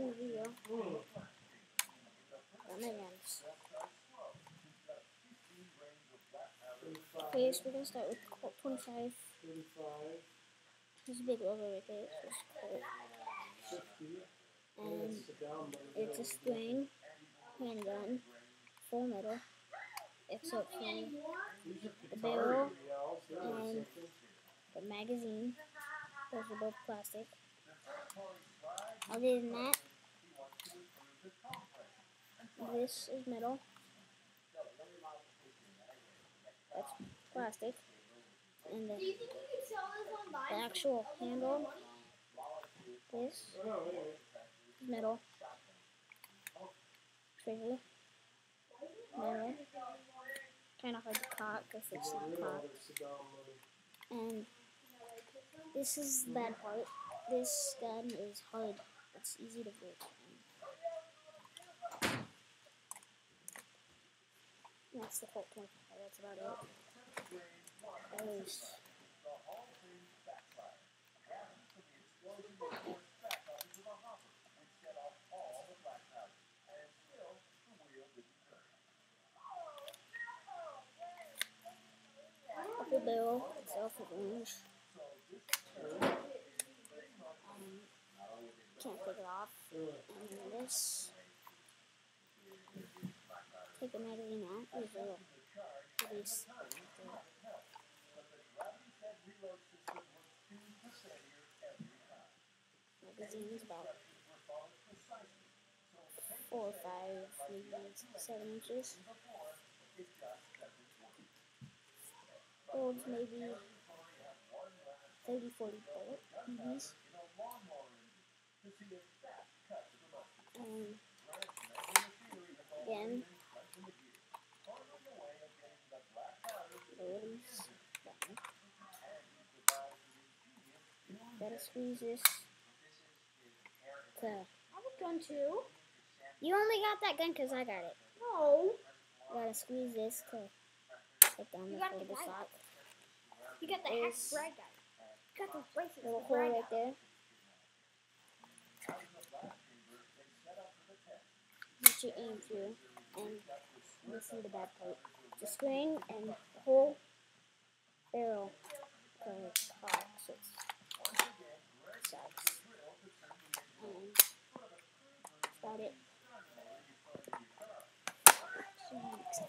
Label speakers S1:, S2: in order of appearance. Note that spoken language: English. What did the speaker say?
S1: the video. That makes sense. Okay, so we're gonna start with Colt 25. There's a big logo right there. So it's Colt. And it's a string handgun, full metal, except for the barrel and the magazine. Those are both plastic. Other than that, this is metal. That's plastic. And the actual handle, this is metal. Trigger, metal. Kind of hard to cock if it's not cocked. And this is the bad part. This gun is hard. It's easy to break. That's the Colt 25. That's about it. The barrel itself is orange. Can't take it off. And this, take the magazine out. There's a release. Magazine is about 4 or 5, maybe 7 inches. Holds maybe 30-40 bullet BBs. And again, the release button. Gotta squeeze this to. I have a gun too. You only got that gun because I got it. No. Gotta squeeze this to put down the folded sock.
S2: You got the hack bride guy. You got those bracelets.
S1: Little hole right there. That you aim through, and this is the bad part. The string and the whole barrel cocks. So it sucks. And that's about it. So